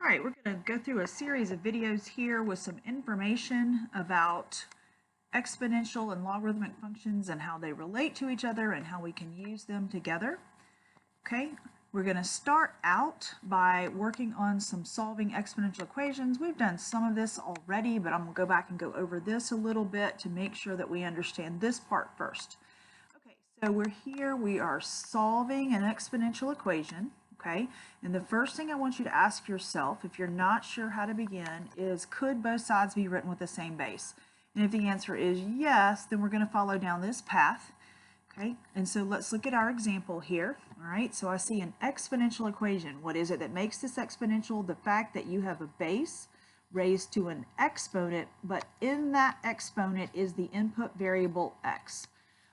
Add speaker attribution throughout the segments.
Speaker 1: All right, we're going to go through a series of videos here with some information about exponential and logarithmic functions and how they relate to each other and how we can use them together. Okay, we're going to start out by working on some solving exponential equations. We've done some of this already, but I'm going to go back and go over this a little bit to make sure that we understand this part first. Okay, so we're here, we are solving an exponential equation. Okay, and the first thing I want you to ask yourself, if you're not sure how to begin, is could both sides be written with the same base? And if the answer is yes, then we're going to follow down this path. Okay, and so let's look at our example here. All right, so I see an exponential equation. What is it that makes this exponential? The fact that you have a base raised to an exponent, but in that exponent is the input variable x.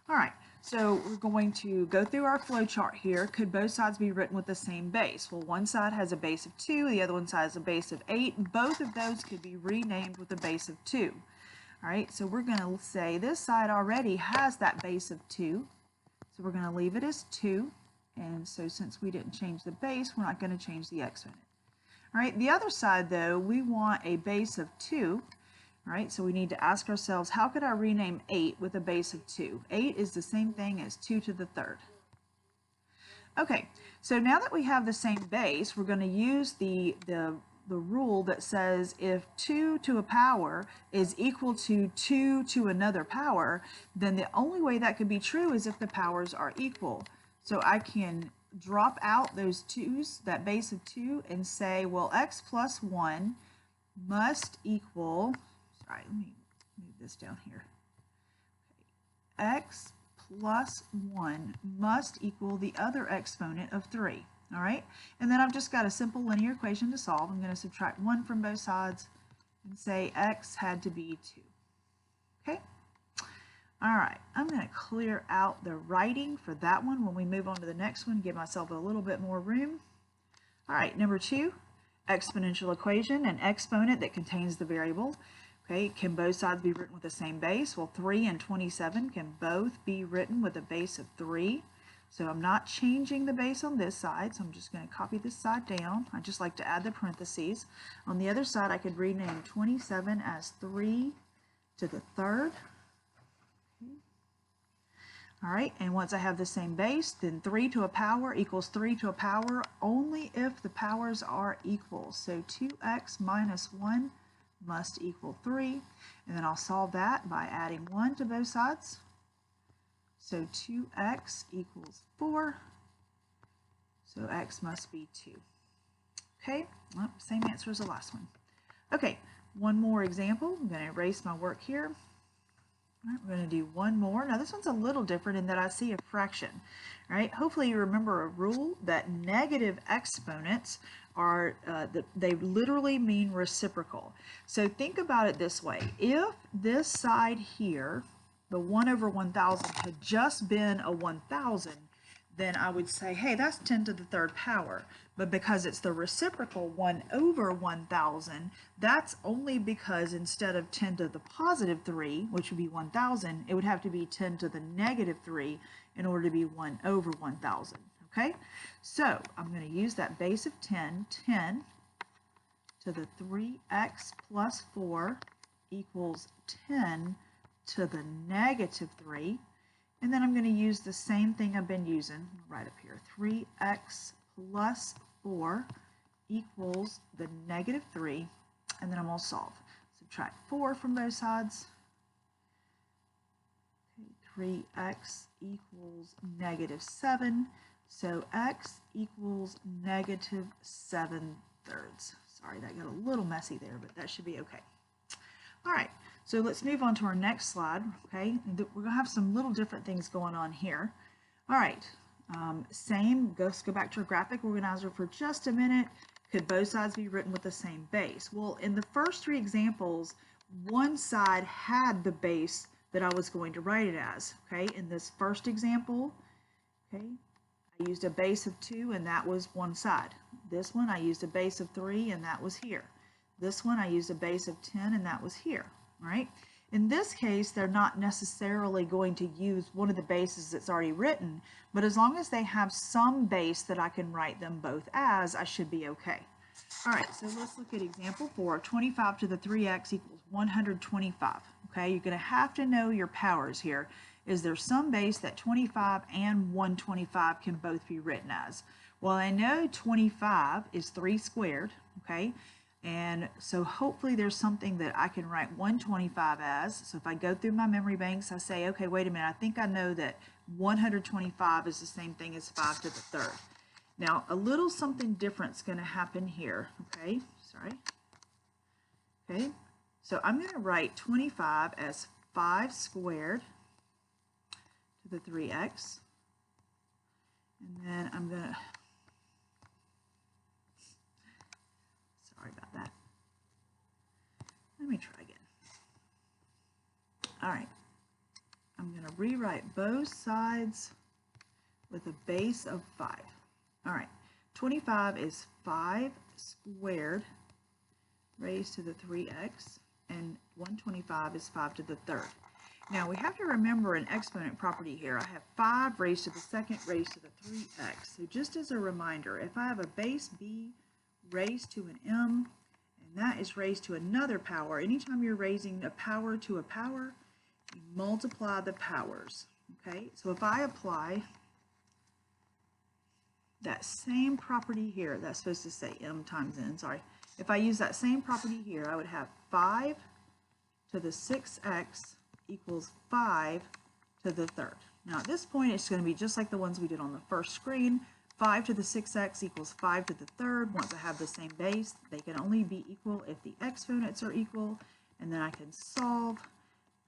Speaker 1: All right, so we're going to go through our flow chart here. Could both sides be written with the same base? Well, one side has a base of 2, the other one side has a base of 8. Both of those could be renamed with a base of 2. All right, so we're going to say this side already has that base of 2, so we're going to leave it as 2. And so since we didn't change the base, we're not going to change the exponent. All right, the other side, though, we want a base of 2. All right, so we need to ask ourselves, how could I rename 8 with a base of 2? 8 is the same thing as 2 to the third. Okay, so now that we have the same base, we're going to use the rule that says if 2 to a power is equal to 2 to another power, then the only way that could be true is if the powers are equal. So I can drop out those 2's, that base of 2, and say, well, x plus 1 must equal, sorry, let me move this down here. Okay. X plus 1 must equal the other exponent of 3. All right, and then I've just got a simple linear equation to solve. I'm going to subtract 1 from both sides and say x had to be 2. Okay, all right, I'm going to clear out the writing for that one when we move on to the next one, give myself a little bit more room. All right, number 2, exponential equation, an exponent that contains the variable. Okay, can both sides be written with the same base? Well, 3 and 27 can both be written with a base of 3. So I'm not changing the base on this side, so I'm just going to copy this side down. I just like to add the parentheses. On the other side, I could rename 27 as 3 to the third. Okay. All right, and once I have the same base, then 3 to a power equals 3 to a power only if the powers are equal. So 2x minus 1 must equal 3, and then I'll solve that by adding 1 to both sides. So 2x equals 4, so x must be 2. Okay, well, same answer as the last one. Okay, one more example. I'm going to erase my work here. All right, we're going to do one more. Now this one's a little different in that I see a fraction. All right, hopefully you remember a rule that negative exponents are, they literally mean reciprocal. So think about it this way. If this side here, the 1 over 1,000 had just been a 1,000, then I would say, hey, that's 10 to the third power. But because it's the reciprocal 1 over 1,000, that's only because instead of 10 to the positive 3, which would be 1,000, it would have to be 10 to the negative 3 in order to be 1 over 1,000. Okay, so I'm going to use that base of 10, 10 to the 3x plus 4 equals 10 to the negative 3, and then I'm going to use the same thing I've been using right up here. 3x plus 4 equals the negative 3, and then I'm going to solve. Subtract 4 from both sides. Okay, 3x equals negative 7, so x equals negative 7 thirds. Sorry, that got a little messy there, but that should be okay. All right, so let's move on to our next slide, okay? We're going to have some little different things going on here. All right, let's go back to our graphic organizer for just a minute. Could both sides be written with the same base? Well, in the first 3 examples, one side had the base that I was going to write it as, okay? In this first example, okay, I used a base of 2 and that was one side. This one, I used a base of 3 and that was here. This one I used a base of 10 and that was here, right? In this case, they're not necessarily going to use one of the bases that's already written, but as long as they have some base that I can write them both as, I should be okay. All right, so let's look at example 4. 25 to the 3x equals 125. Okay, you're going to have to know your powers here. Is there some base that 25 and 125 can both be written as? Well, I know 25 is 3 squared, okay? And so hopefully there's something that I can write 125 as. So if I go through my memory banks, I say, okay, wait a minute, I think I know that 125 is the same thing as 5 to the third. Now, a little something different is going to happen here, okay? Sorry. Okay, so I'm going to write 25 as 5 squared to the 3x. And then I'm going to, sorry about that. Let me try again. All right, I'm going to rewrite both sides with a base of 5. All right, 25 is 5 squared raised to the 3x, and 125 is 5 to the third. Now we have to remember an exponent property here. I have 5 raised to the second raised to the 3x. So just as a reminder, if I have a base b raised to an m, and that is raised to another power, anytime you're raising a power to a power, you multiply the powers. Okay, so if I apply that same property here, that's supposed to say m times n, sorry. If I use that same property here, I would have 5 to the 6x equals 5 to the third. Now at this point, it's going to be just like the ones we did on the first screen. 5 to the 6x equals 5 to the third. Once I have the same base, they can only be equal if the exponents are equal. And then I can solve,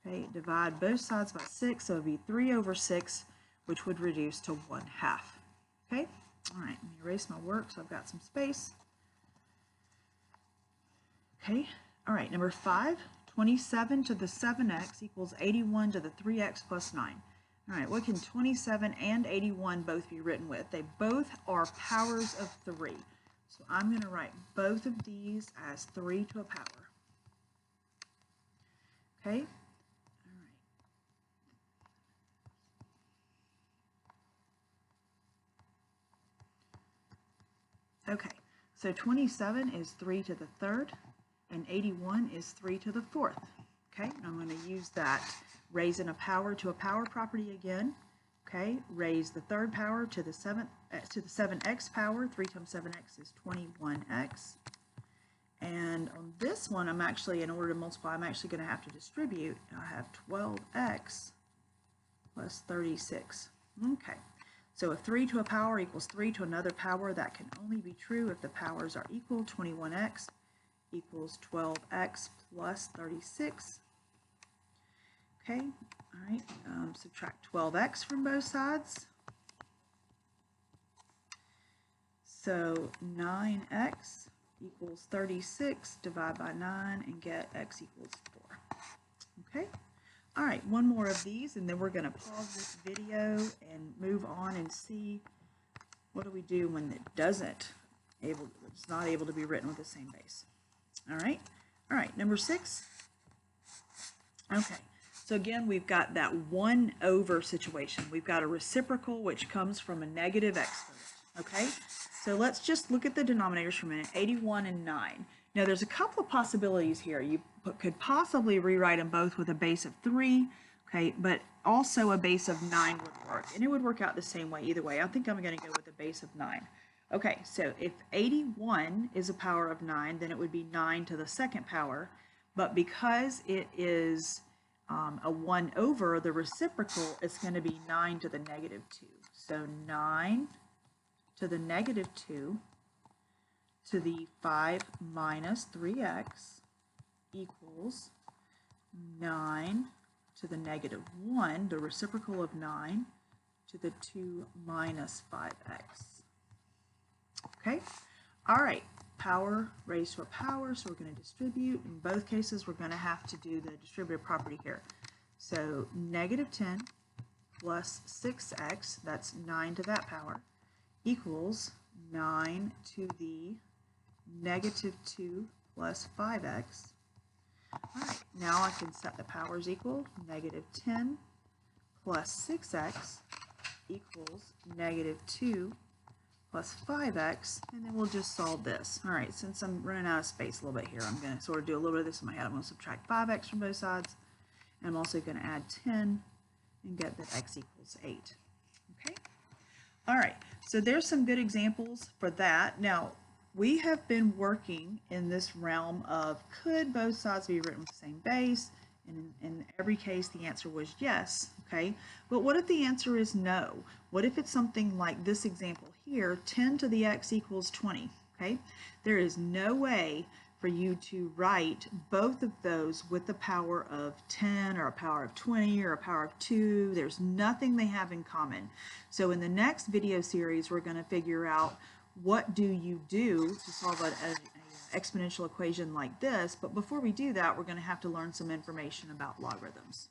Speaker 1: okay, divide both sides by 6, so it would be 3 over 6, which would reduce to 1/2. Okay? All right, let me erase my work so I've got some space. Okay, all right, number 5, 27 to the 7x equals 81 to the 3x plus 9. All right, what can 27 and 81 both be written with? They both are powers of 3. So I'm going to write both of these as 3 to a power. Okay? Okay, so 27 is 3 to the third, and 81 is 3 to the fourth. Okay, I'm going to use that raising a power to a power property again. Okay, raise the third power to the 7x power. 3 times 7x is 21x. And on this one, I'm actually, in order to multiply, I'm actually going to have to distribute. I have 12x plus 36. Okay. So if 3 to a power equals 3 to another power, that can only be true if the powers are equal. 21x equals 12x plus 36. Okay, all right, subtract 12x from both sides. So 9x equals 36, divide by 9 and get x equals 4. Okay. All right, one more of these, and then we're going to pause this video and move on and see what do we do when it's not able to be written with the same base. All right, number 6. Okay, so again, we've got that 1 over situation. We've got a reciprocal, which comes from a negative exponent. Okay, so let's just look at the denominators for a minute, 81 and 9. Now there's a couple of possibilities here. You could possibly rewrite them both with a base of 3, okay, but also a base of 9 would work, and it would work out the same way either way. I think I'm going to go with a base of 9. Okay, so if 81 is a power of 9, then it would be 9 to the second power, but because it is a 1 over, the reciprocal, it's going to be 9 to the negative 2. So 9 to the negative 2 to the 5 minus 3x equals 9 to the negative 1, the reciprocal of 9, to the 2 minus 5x. Okay, all right, power raised to a power, so we're going to distribute. In both cases, we're going to have to do the distributive property here. So negative 10 plus 6x, that's 9 to that power, equals 9 to the negative 2 plus 5x. All right, now I can set the powers equal. Negative 10 plus 6x equals negative 2 plus 5x, and then we'll just solve this. All right, since I'm running out of space a little bit here, I'm going to sort of do a little bit of this in my head. I'm going to subtract 5x from both sides, and I'm also going to add 10 and get that x equals 8. Okay? All right, so there's some good examples for that. Now, we have been working in this realm of could both sides be written with the same base? And in every case, the answer was yes, okay? But what if the answer is no? What if it's something like this example here, 10 to the x equals 20, okay? There is no way for you to write both of those with the power of 10 or a power of 20 or a power of 2. There's nothing they have in common. So in the next video series, we're going to figure out what do you do to solve an exponential equation like this. But before we do that, we're going to have to learn some information about logarithms.